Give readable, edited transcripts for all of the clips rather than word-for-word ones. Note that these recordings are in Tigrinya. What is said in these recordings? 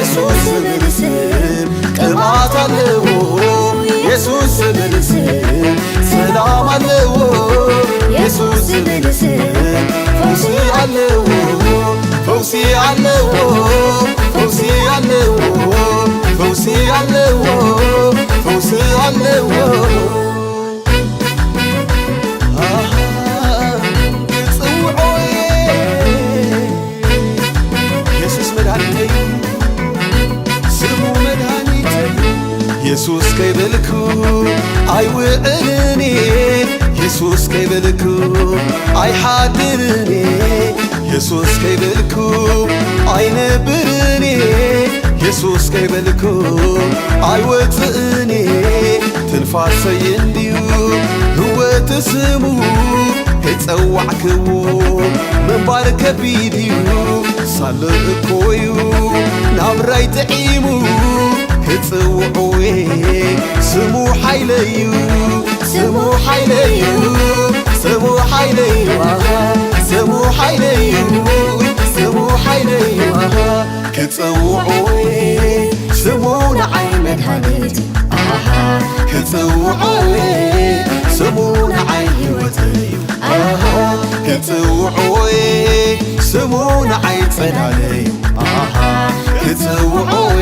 ኢየሱስ ብልስም ቅባት አለው ኢየሱስ ብልስም ሰላም አለው ኢየሱስ ብልስም ፈውስ አለው ፈውስ አለው ፈውስ አለው ፈውስ አለው ፈውስ አለው ኢየሱስ ከይበልኩ አይውዕልኒ ኢየሱስ ከይበልኩ አይሓድርኒ ኢየሱስ ከይበልኩ አይነብርኒ ኢየሱስ ከይበልኩ አይወፅእኒ ትንፋሰይ እንድዩ ህወት ስሙ ከይጸዋዕክዎ ምንባር ከቢድ እዩ ሳልእ እኮዩ ናብራይ ጥዒሙ ክጽውዑዌ ስሙ ሓይለዩ ስሙ ሓይለዩ ስሙ ሓይለዩ ስሙ ሓይለዩ ስሙ ሓይለዩ ክጽውዑዌ ስሙ ንዓይ መድሃኒት ክጽውዑዌ ስሙ ንዓይ ሕይወት እዩ ክጽውዑዌ ስሙ ንዓይ ጸላለዩ ክጽውዑዌ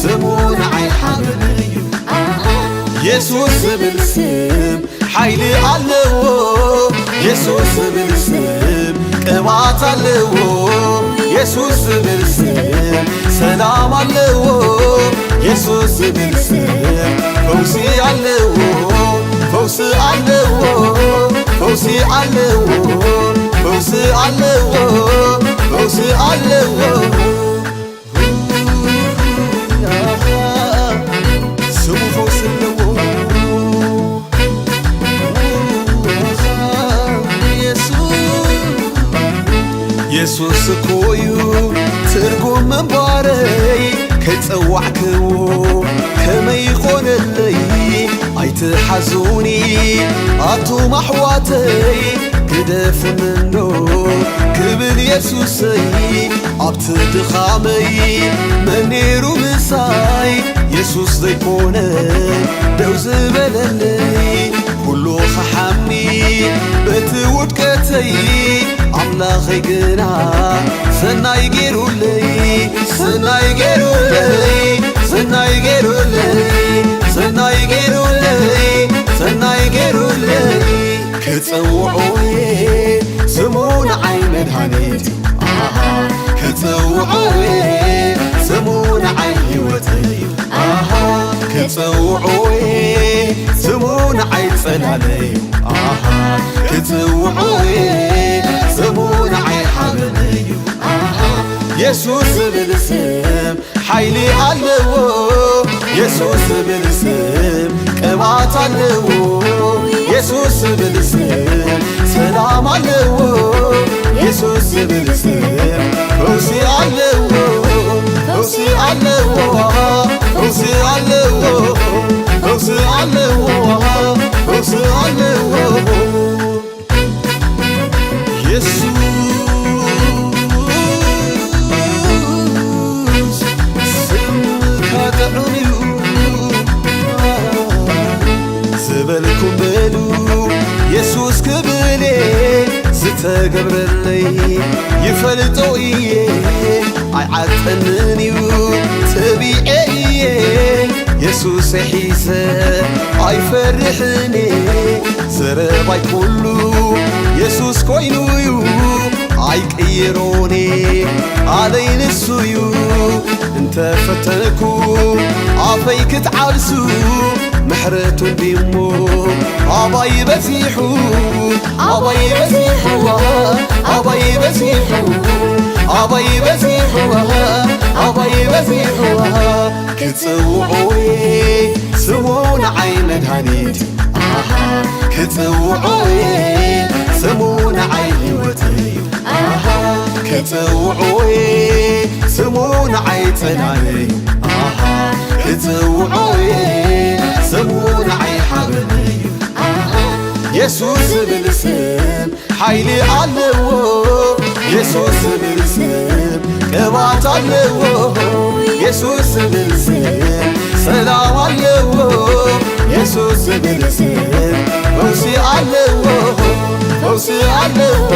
ስሙ ንዓይ ሓበነዩ ኢየሱስ ዝብል ስም ሓይሊ ኣለዎ ኢየሱስ ዝብል ስም ቅባት ኣለዎ ኢየሱስ ዝብል ስም ሰላም ኣለዎ ኢየሱስ ዝብል ስም ፈውሲ ኣለዎ ፈውሲ ኣለዎ ፈውሲ ኣለዎ ፈውሲ ኣለዎ ፈውሲ ኣለዎ ኢየሱስ ኮዩ ትርጉም መንባረይ ከይጸዋዕክዎ ከመይ ኾነለይ ኣይትሓዙኒ ኣቱም ኣሕዋተይ ግደፍንኖ ክብል ኢየሱሰይ ኣብቲ ድኻመይ መኔሩ ምሳይ ኢየሱስ ዘይኮነ ደው ዝበለለይ ኩሉ ኸሓምኒ በቲ ውድቀተይ ኣምላኸይ ግና ሰናይ ገይሩለይ ሰናይ ገይሩለይ ሰናይ ገይሩለይ ሰናይ ገይሩለይ ሰናይ ገይሩለይ ክጽውዑዌ ስሙ ንዓይ መድሃኒት ክጽውዑዌ ስሙ ንዓይ ሕይወት እዩ ክጽውዑዌ ስሙ ንዓይ ጸላለዩ ክጽውዑዌ ስሙ ንዓይ ሓበነዩ ኢየሱስ ዝብል ስም ሓይሊ ኣለዎ ኢየሱስ ዝብል ስም ቅባት ኣለዎ ኢየሱስ ዝብል ስም ሰላም ኣለዎ ኢየሱስ ዝብል ስም ፈውሲ ኣለዎ ፈውሲ ኣለዎ ፈውሲ ኣለዎ ፈውሲ ኣለዎ ፈውሲ ኣለዎ ኢየሱስ ዝበልኩም በሉ ኢየሱስ ክብሌ ዝተገብረለይ ይፈልጦ እየ ኣይዓጠንን እዩ ትቢዐ እየ ኢየሱስ ሒሰ ኣይፈርሕኒ ዘረባይ ኩሉ ኢየሱስ ኮይኑ እዩ ኣይቅይሮኒ ኣለይ ንሱ እዩ እንተፈተንኩ ኣፈይ ክትዓብሱ ምሕረቱ ዲሞ ኣባይ በዚሑ ኣባይ በዚሑ ኣባይ በዚሑ ኣባይ በዚሑ ኣባይ በዚሑ ክጽውዑዌ ስሙ ንዓይ መድሃኒት ክጽውዑዌ ስሙ ንዓይ ሕይወት እዩ ክጽውዑዌ ስሙ ንዓይ ጸላለዩ ክጽውዑዌ ስሙ ንዓይ ሓበነዩ ኢየሱስ ዝብል ስም ሓይሊ ኣለዎ ኢየሱስ ዝብል ስም ቅባት ኣለዎ ኢየሱስ ዝብል ስም ሰላም ኣለዎ ኢየሱስ ዝብል ስም ፈውሲ ኣለዎ ፈውሲ ኣለዎ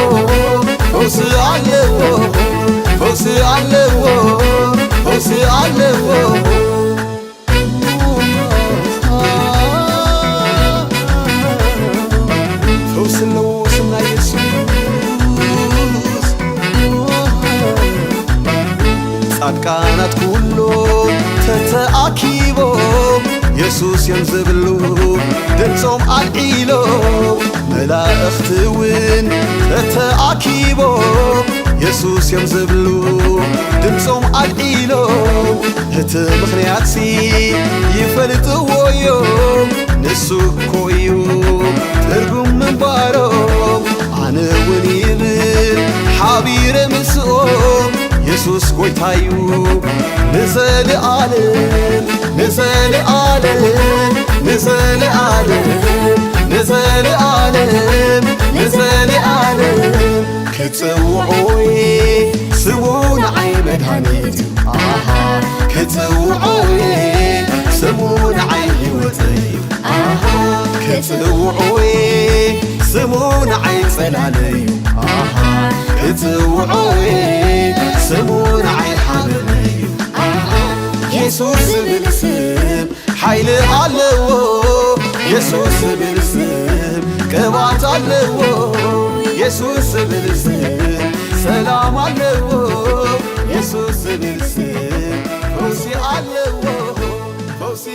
ፈውሲ ኣለዎ ፈውሲ ኣለዎ ፈውሲ ኣለዎ ፈውሲ ኣለዎ ስምና ኢየሱስ ጻድቃናት ኩሎም ተተኣኪቦም ኢየሱስ የምዝብሉ ድምፆም ኣልዒሎም መላእኽቲ እውን ተተኣኪቦም ኢየሱስ የምዝብሉ ድምፆም ኣልዒሎም እቲ ምኽንያትሲ ይፈልጥዎ እዮም ንሱ እኮ እዩ ትርጉም ምንባሮም ኣነ እውን ይብል ሓቢረ ምስኦም ኢየሱስ ጐይታዩ ንዘለዓለም ንዘለዓለም ንዘለዓለም ንዘለዓለም ንዘለዓለም ክጽውዖይ ስሙ ንዓይ መድኃኒት ክጽውዖይ ስሙ ንዓይ ሕይወተይ ክጽውዖይ ስሙ ንዓይ ጸላለዩ ክጽውዖይ ስሙ ንዓይ ሓበነዩ ኢየሱስ ዝብል ስም ሓይሊ ኣለዎ ኢየሱስ ዝብል ስም ቅባት ኣለዎ ኢየሱስ ዝብል ስም ሰላም ኣለዎ ኢየሱስ ዝብል ስም ፈውሲ ኣለዎ ፈውሲ